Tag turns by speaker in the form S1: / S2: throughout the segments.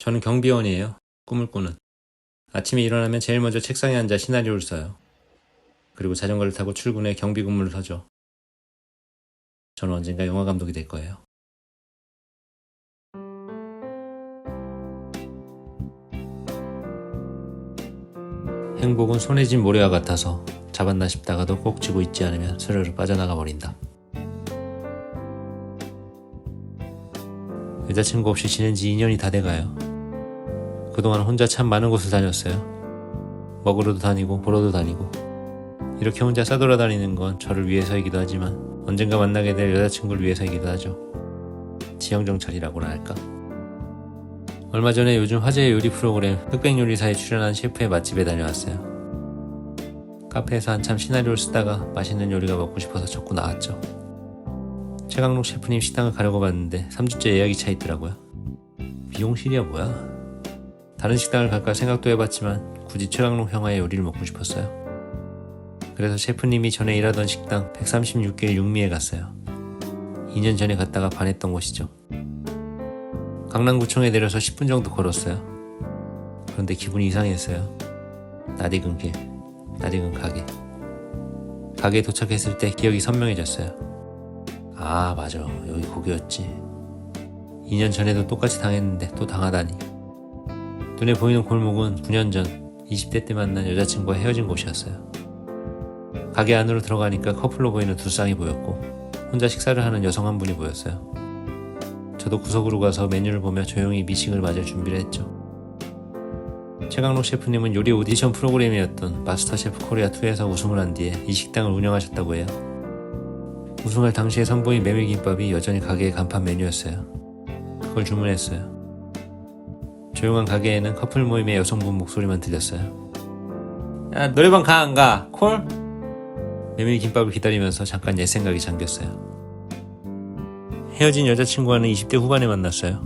S1: 저는 경비원이에요. 꿈을 꾸는. 아침에 일어나면 제일 먼저 책상에 앉아 시나리오를 써요. 그리고 자전거를 타고 출근해 경비 근무를 하죠. 저는 언젠가 영화 감독이 될 거예요. 행복은 손에 쥔 모래와 같아서 잡았나 싶다가도 꼭 쥐고 있지 않으면 스르르 빠져나가 버린다. 여자친구 없이 지낸 지 2년이 다 돼가요. 그동안 혼자 참 많은 곳을 다녔어요. 먹으러도 다니고 보러도 다니고. 이렇게 혼자 싸돌아다니는 건 저를 위해서이기도 하지만 언젠가 만나게 될 여자친구를 위해서이기도 하죠. 지형정찰이라고나 할까? 얼마 전에 요즘 화제의 요리 프로그램 흑백요리사에 출연한 셰프의 맛집에 다녀왔어요. 카페에서 한참 시나리오를 쓰다가 맛있는 요리가 먹고 싶어서 적고 나왔죠. 최강록 셰프님 식당을 가려고 봤는데 3주째 예약이 차 있더라고요. 미용실이야 뭐야? 다른 식당을 갈까 생각도 해봤지만 굳이 최강록 형아의 요리를 먹고 싶었어요. 그래서 셰프님이 전에 일하던 식당 136길 육미에 갔어요. 2년 전에 갔다가 반했던 곳이죠. 강남구청에 내려서 10분 정도 걸었어요. 그런데 기분이 이상했어요. 낯익은 길, 낯익은 가게. 가게에 도착했을 때 기억이 선명해졌어요. 아 맞아, 여기 거기였지. 2년 전에도 똑같이 당했는데 또 당하다니. 눈에 보이는 골목은 9년 전 20대 때 만난 여자친구와 헤어진 곳이었어요. 가게 안으로 들어가니까 커플로 보이는 두 쌍이 보였고 혼자 식사를 하는 여성 한 분이 보였어요. 저도 구석으로 가서 메뉴를 보며 조용히 미식을 맞을 준비를 했죠. 최강록 셰프님은 요리 오디션 프로그램이었던 마스터셰프 코리아2에서 우승을 한 뒤에 이 식당을 운영하셨다고 해요. 우승할 당시에 선보인 메밀김밥이 여전히 가게의 간판 메뉴였어요. 그걸 주문했어요. 조용한 가게에는 커플 모임의 여성분 목소리만 들렸어요. 야, 노래방 가 안 가? 콜? 메밀김밥을 기다리면서 잠깐 옛 생각이 잠겼어요. 헤어진 여자친구와는 20대 후반에 만났어요.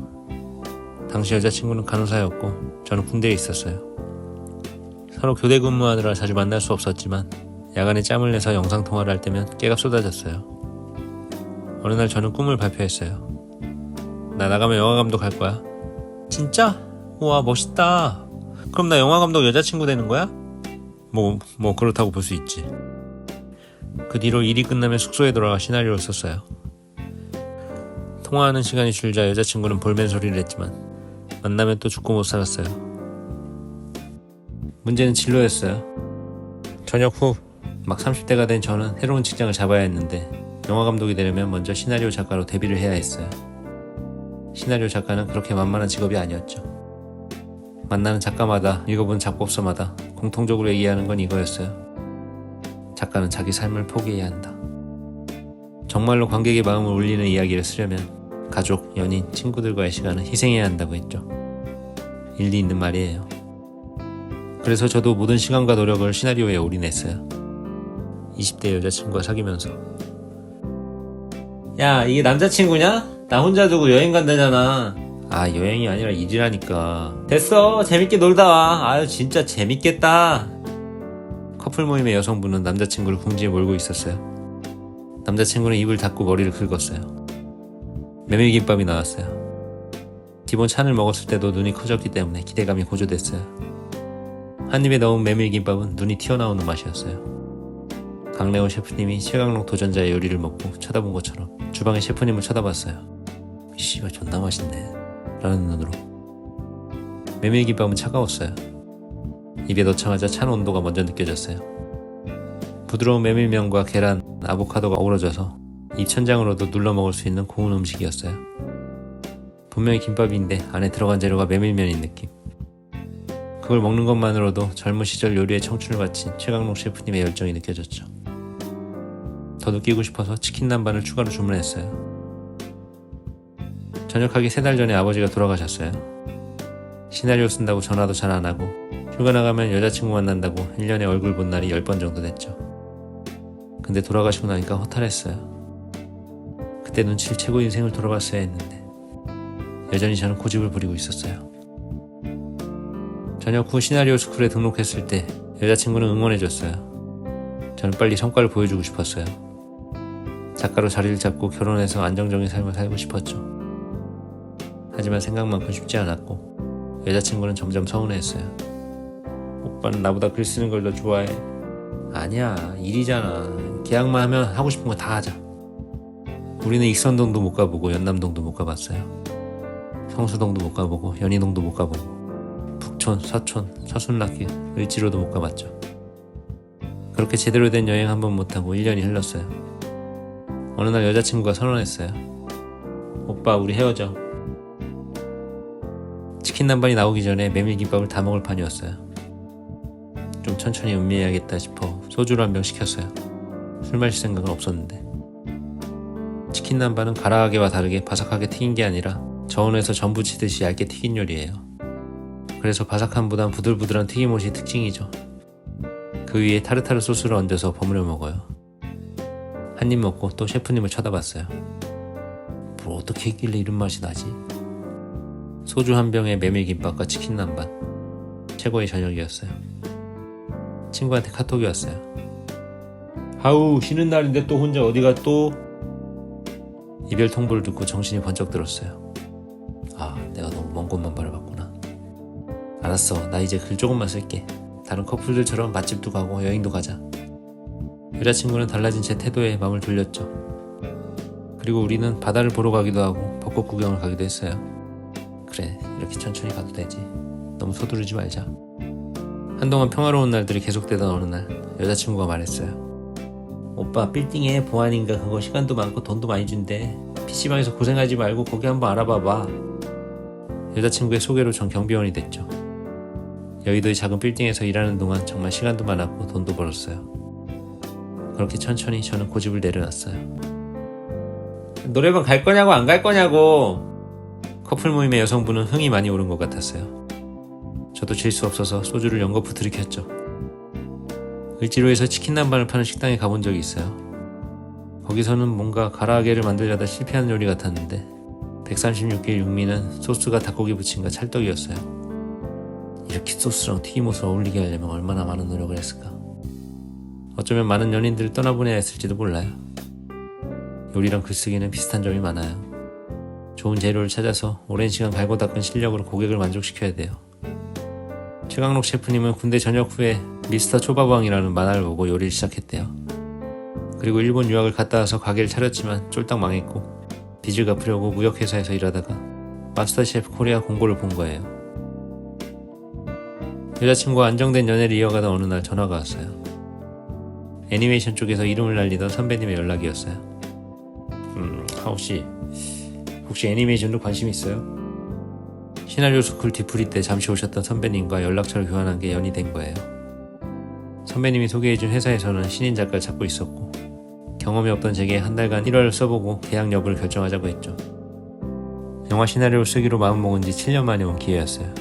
S1: 당시 여자친구는 간호사였고 저는 군대에 있었어요. 서로 교대 근무하느라 자주 만날 수 없었지만 야간에 짬을 내서 영상통화를 할 때면 깨가 쏟아졌어요. 어느 날 저는 꿈을 발표했어요. 나 나가면 영화감독 할 거야. 진짜? 우와 멋있다. 그럼 나 영화감독 여자친구 되는 거야? 뭐 그렇다고 볼 수 있지. 그 뒤로 일이 끝나면 숙소에 돌아가 시나리오를 썼어요. 통화하는 시간이 줄자 여자친구는 볼멘 소리를 했지만 만나면 또 죽고 못 살았어요. 문제는 진로였어요. 저녁 후 막 30대가 된 저는 새로운 직장을 잡아야 했는데 영화감독이 되려면 먼저 시나리오 작가로 데뷔를 해야 했어요. 시나리오 작가는 그렇게 만만한 직업이 아니었죠. 만나는 작가마다 읽어본 작법서마다 공통적으로 얘기하는 건 이거였어요. 작가는 자기 삶을 포기해야 한다. 정말로 관객의 마음을 울리는 이야기를 쓰려면 가족, 연인, 친구들과의 시간을 희생해야 한다고 했죠. 일리 있는 말이에요. 그래서 저도 모든 시간과 노력을 시나리오에 올인했어요. 20대 여자친구와 사귀면서 야 이게 남자친구냐? 나 혼자 두고 여행 간다잖아. 아 여행이 아니라 일이라니까. 됐어 재밌게 놀다 와. 아유 진짜 재밌겠다. 커플 모임의 여성분은 남자친구를 궁지에 몰고 있었어요. 남자친구는 입을 닫고 머리를 긁었어요. 메밀김밥이 나왔어요. 기본 찬을 먹었을 때도 눈이 커졌기 때문에 기대감이 고조됐어요. 한 입에 넣은 메밀김밥은 눈이 튀어나오는 맛이었어요. 강래원 셰프님이 최강록 도전자의 요리를 먹고 쳐다본 것처럼 주방의 셰프님을 쳐다봤어요. 씨발 존나 맛있네 라는 눈으로. 메밀김밥은 차가웠어요. 입에 넣자마자 찬 온도가 먼저 느껴졌어요. 부드러운 메밀면과 계란, 아보카도가 어우러져서 입천장으로도 눌러 먹을 수 있는 고운 음식이었어요. 분명히 김밥인데 안에 들어간 재료가 메밀면인 느낌. 그걸 먹는 것만으로도 젊은 시절 요리에 청춘을 바친 최강록 셰프님의 열정이 느껴졌죠. 더 느끼고 싶어서 치킨 남반을 추가로 주문했어요. 전역하기 3달 전에 아버지가 돌아가셨어요. 시나리오 쓴다고 전화도 잘 안 하고 휴가 나가면 여자친구 만난다고 1년에 얼굴 본 날이 10번 정도 됐죠. 근데 돌아가시고 나니까 허탈했어요. 그때 눈치를 채고 인생을 돌아봤어야 했는데 여전히 저는 고집을 부리고 있었어요. 전역 후 시나리오 스쿨에 등록했을 때 여자친구는 응원해줬어요. 저는 빨리 성과를 보여주고 싶었어요. 작가로 자리를 잡고 결혼해서 안정적인 삶을 살고 싶었죠. 하지만 생각만큼 쉽지 않았고 여자친구는 점점 서운해했어요. 오빠는 나보다 글 쓰는 걸 더 좋아해. 아니야, 일이잖아. 계약만 하면 하고 싶은 거 다 하자. 우리는 익선동도 못 가보고 연남동도 못 가봤어요. 성수동도 못 가보고 연희동도 못 가보고 북촌, 서촌, 서순락길, 을지로도 못 가봤죠. 그렇게 제대로 된 여행 한 번 못하고 1년이 흘렀어요. 어느 날 여자친구가 선언했어요. 오빠, 우리 헤어져. 치킨 남반이 나오기 전에 메밀김밥을 다 먹을 판이었어요. 좀 천천히 음미해야겠다 싶어 소주를 한 병 시켰어요. 술 마실 생각은 없었는데. 치킨 남반은 가라아게와 다르게 바삭하게 튀긴 게 아니라 저온에서 전부 치듯이 얇게 튀긴 요리예요. 그래서 바삭함보단 부들부들한 튀김옷이 특징이죠. 그 위에 타르타르 소스를 얹어서 버무려 먹어요. 한 입 먹고 또 셰프님을 쳐다봤어요. 뭘 어떻게 했길래 이런 맛이 나지? 소주 한 병에 메밀김밥과 치킨 남반. 최고의 저녁이었어요. 친구한테 카톡이 왔어요. 하우, 쉬는 날인데 또 혼자 어디가 또? 이별 통보를 듣고 정신이 번쩍 들었어요. 아, 내가 너무 먼 곳만 바라봤구나. 알았어, 나 이제 글 조금만 쓸게. 다른 커플들처럼 맛집도 가고 여행도 가자. 여자친구는 달라진 제 태도에 마음을 돌렸죠. 그리고 우리는 바다를 보러 가기도 하고 벚꽃 구경을 가기도 했어요. 그래, 이렇게 천천히 가도 되지. 너무 서두르지 말자. 한동안 평화로운 날들이 계속되던 어느 날 여자친구가 말했어요. 오빠, 빌딩에 보안인가 그거 시간도 많고 돈도 많이 준대. PC방에서 고생하지 말고 거기 한번 알아봐봐. 여자친구의 소개로 전 경비원이 됐죠. 여의도의 작은 빌딩에서 일하는 동안 정말 시간도 많았고 돈도 벌었어요. 그렇게 천천히 저는 고집을 내려놨어요. 노래방 갈 거냐고 안 갈 거냐고. 커플 모임의 여성분은 흥이 많이 오른 것 같았어요. 저도 질 수 없어서 소주를 연거푸 들이켰죠. 을지로에서 치킨 남반을 파는 식당에 가본 적이 있어요. 거기서는 뭔가 가라아게를 만들려다 실패한 요리 같았는데 136개의 육미는 소스가 닭고기 부침과 찰떡이었어요. 이렇게 소스랑 튀김옷을 어울리게 하려면 얼마나 많은 노력을 했을까. 어쩌면 많은 연인들을 떠나보내야 했을지도 몰라요. 요리랑 글쓰기는 비슷한 점이 많아요. 좋은 재료를 찾아서 오랜 시간 갈고 닦은 실력으로 고객을 만족시켜야 돼요. 최강록 셰프님은 군대 전역 후에 미스터 초밥왕이라는 만화를 보고 요리를 시작했대요. 그리고 일본 유학을 갔다 와서 가게를 차렸지만 쫄딱 망했고 빚을 갚으려고 무역회사에서 일하다가 마스터 셰프 코리아 공고를 본 거예요. 여자친구와 안정된 연애를 이어가던 어느 날 전화가 왔어요. 애니메이션 쪽에서 이름을 날리던 선배님의 연락이었어요. 하우씨, 혹시 애니메이션도 관심 있어요? 시나리오 스쿨 뒤풀이 때 잠시 오셨던 선배님과 연락처를 교환한 게 연이 된 거예요. 선배님이 소개해준 회사에서는 신인 작가를 찾고 있었고 경험이 없던 제게 한 달간 1화를 써보고 계약 여부를 결정하자고 했죠. 영화 시나리오 쓰기로 마음먹은 지 7년 만에 온 기회였어요.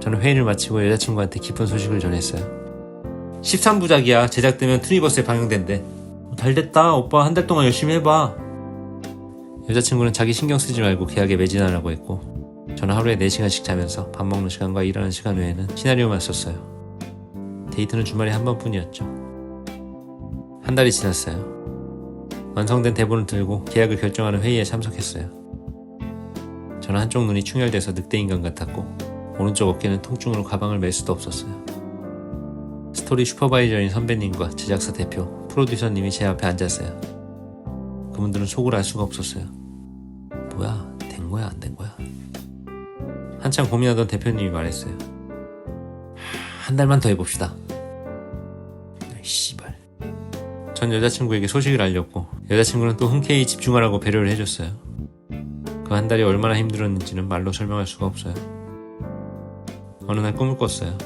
S1: 저는 회의를 마치고 여자친구한테 기쁜 소식을 전했어요. 13부작이야. 제작되면 투니버스에 방영된대. 잘됐다. 오빠 한 달 동안 열심히 해봐. 여자친구는 자기 신경 쓰지 말고 계약에 매진하라고 했고 저는 하루에 4시간씩 자면서 밥 먹는 시간과 일하는 시간 외에는 시나리오만 썼어요. 데이트는 주말에 한 번뿐이었죠. 한 달이 지났어요. 완성된 대본을 들고 계약을 결정하는 회의에 참석했어요. 저는 한쪽 눈이 충혈돼서 늑대인간 같았고 오른쪽 어깨는 통증으로 가방을 멜 수도 없었어요. 스토리 슈퍼바이저인 선배님과 제작사 대표, 프로듀서님이 제 앞에 앉았어요. 그분들은 속을 알 수가 없었어요. 뭐야, 된 거야 안 된 거야? 한참 고민하던 대표님이 말했어요. 한 달만 더 해봅시다. 씨발. 전 여자친구에게 소식을 알렸고 여자친구는 또 흔쾌히 집중하라고 배려를 해줬어요. 그 한 달이 얼마나 힘들었는지는 말로 설명할 수가 없어요. 어느 날 꿈을 꿨어요.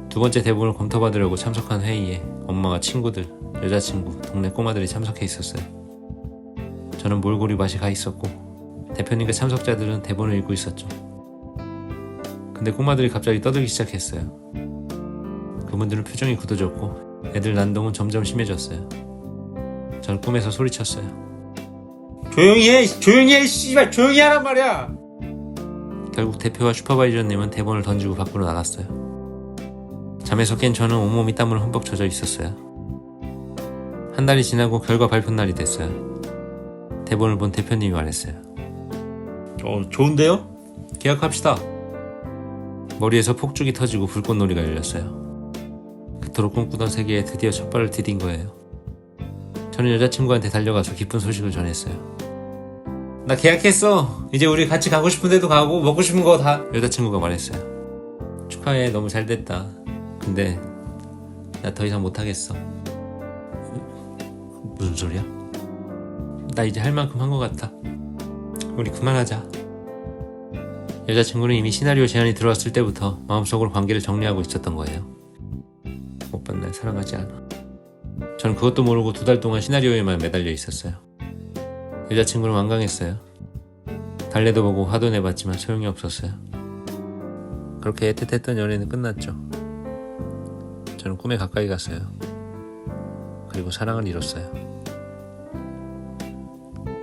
S1: 두 번째 대본을 검토받으려고 참석한 회의에 엄마와 친구들, 여자친구, 동네 꼬마들이 참석해 있었어요. 저는 몰골이 맛이 가 있었고 대표님과 참석자들은 대본을 읽고 있었죠. 근데 꼬마들이 갑자기 떠들기 시작했어요. 그분들은 표정이 굳어졌고 애들 난동은 점점 심해졌어요. 저는 꿈에서 소리쳤어요. 조용히 해 씨발, 조용히 하란 말이야. 결국 대표와 슈퍼바이저님은 대본을 던지고 밖으로 나갔어요. 잠에서 깬 저는 온몸이 땀으로 흠뻑 젖어 있었어요. 한 달이 지나고 결과 발표 날이 됐어요. 대본을 본 대표님이 말했어요. 좋은데요? 계약합시다. 머리에서 폭죽이 터지고 불꽃놀이가 열렸어요. 그토록 꿈꾸던 세계에 드디어 첫 발을 디딘 거예요. 저는 여자친구한테 달려가서 기쁜 소식을 전했어요. 나 계약했어. 이제 우리 같이 가고 싶은 데도 가고 먹고 싶은 거 다. 여자친구가 말했어요. 축하해. 너무 잘 됐다. 근데 나 더 이상 못하겠어. 무슨 소리야? 나 이제 할 만큼 한 것 같아. 우리 그만하자. 여자친구는 이미 시나리오 제안이 들어왔을 때부터 마음속으로 관계를 정리하고 있었던 거예요. 오빠는 날 사랑하지 않아. 전 그것도 모르고 2달 동안 시나리오에만 매달려 있었어요. 여자친구는 완강했어요. 달래도 보고 화도 내봤지만 소용이 없었어요. 그렇게 애틋했던 연애는 끝났죠. 저는 꿈에 가까이 갔어요. 그리고 사랑을 이뤘어요.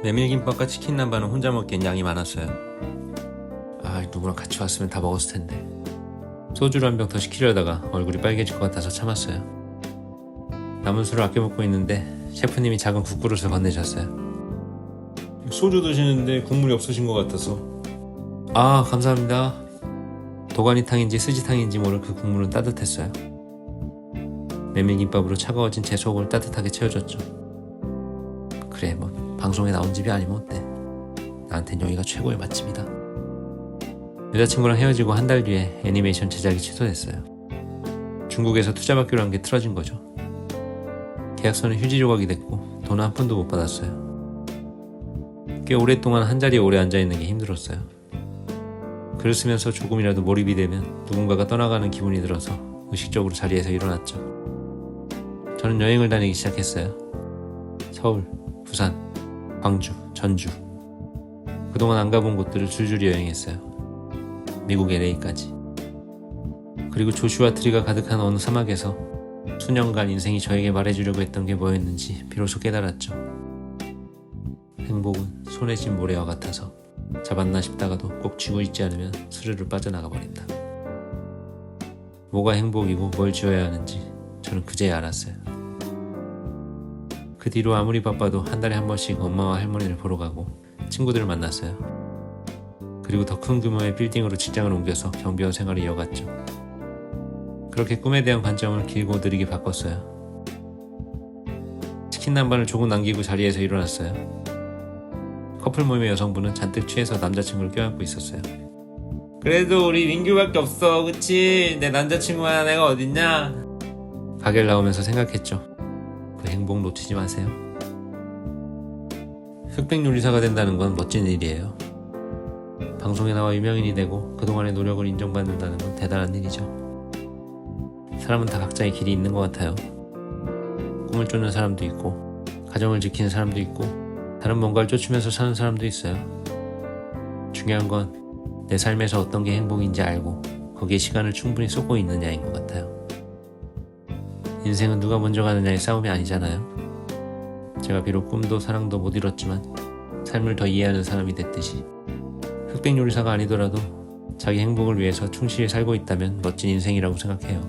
S1: 메밀김밥과 치킨 남반은 혼자 먹기엔 양이 많았어요. 누구랑 같이 왔으면 다 먹었을 텐데. 소주를 한 병 더 시키려다가 얼굴이 빨개질 것 같아서 참았어요. 남은 술을 아껴 먹고 있는데 셰프님이 작은 국그릇을 건네셨어요. 소주 드시는데 국물이 없으신 것 같아서. 감사합니다. 도가니탕인지 스지탕인지 모를 그 국물은 따뜻했어요. 메밀김밥으로 차가워진 제 속을 따뜻하게 채워줬죠. 그래, 방송에 나온 집이 아니면 어때. 나한텐 여기가 최고의 맛집이다. 여자친구랑 헤어지고 한 달 뒤에 애니메이션 제작이 취소됐어요. 중국에서 투자받기로 한 게 틀어진 거죠. 계약서는 휴지 조각이 됐고 돈은 한 푼도 못 받았어요. 꽤 오랫동안 한 자리에 오래 앉아있는 게 힘들었어요. 글을 쓰면서 조금이라도 몰입이 되면 누군가가 떠나가는 기분이 들어서 의식적으로 자리에서 일어났죠. 저는 여행을 다니기 시작했어요. 서울, 부산, 광주, 전주. 그동안 안 가본 곳들을 줄줄이 여행했어요. 미국 LA까지. 그리고 조슈아 트리가 가득한 어느 사막에서 수년간 인생이 저에게 말해주려고 했던 게 뭐였는지 비로소 깨달았죠. 행복은 손에 쥔 모래와 같아서 잡았나 싶다가도 꼭 쥐고 있지 않으면 스르르 빠져나가 버린다. 뭐가 행복이고 뭘 쥐어야 하는지 저는 그제야 알았어요. 그 뒤로 아무리 바빠도 한 달에 한 번씩 엄마와 할머니를 보러 가고 친구들을 만났어요. 그리고 더 큰 규모의 빌딩으로 직장을 옮겨서 경비원 생활을 이어갔죠. 그렇게 꿈에 대한 관점을 길고 느리게 바꿨어요. 치킨 남반을 조금 남기고 자리에서 일어났어요. 커플 모임의 여성분은 잔뜩 취해서 남자친구를 껴안고 있었어요. 그래도 우리 민규밖에 없어, 그치? 내 남자친구 하나 내가 어딨냐? 가게를 나오면서 생각했죠. 그 행복 놓치지 마세요. 흑백 요리사가 된다는 건 멋진 일이에요. 방송에 나와 유명인이 되고 그동안의 노력을 인정받는다는 건 대단한 일이죠. 사람은 다 각자의 길이 있는 것 같아요. 꿈을 쫓는 사람도 있고 가정을 지키는 사람도 있고 다른 뭔가를 쫓으면서 사는 사람도 있어요. 중요한 건 내 삶에서 어떤 게 행복인지 알고 거기에 시간을 충분히 쏟고 있느냐인 것 같아요. 인생은 누가 먼저 가느냐의 싸움이 아니잖아요. 제가 비록 꿈도 사랑도 못 이뤘지만 삶을 더 이해하는 사람이 됐듯이 흑백 요리사가 아니더라도 자기 행복을 위해서 충실히 살고 있다면 멋진 인생이라고 생각해요.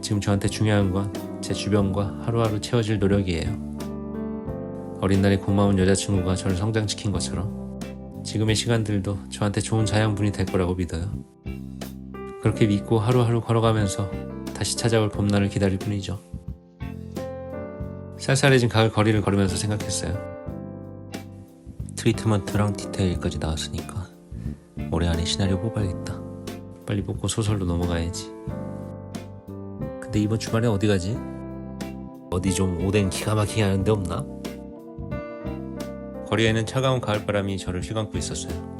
S1: 지금 저한테 중요한 건 제 주변과 하루하루 채워질 노력이에요. 어린 날에 고마운 여자친구가 저를 성장시킨 것처럼 지금의 시간들도 저한테 좋은 자양분이 될 거라고 믿어요. 그렇게 믿고 하루하루 걸어가면서 다시 찾아올 봄날을 기다릴 뿐이죠. 쌀쌀해진 가을 거리를 걸으면서 생각했어요. 트리트먼트랑 디테일까지 나왔으니까 올해 안에 시나리오 뽑아야겠다. 빨리 뽑고 소설로 넘어가야지. 근데 이번 주말에 어디 가지? 어디 좀 오뎅 기가 막히게 하는 데 없나? 거리에는 차가운 가을바람이 저를 휘감고 있었어요.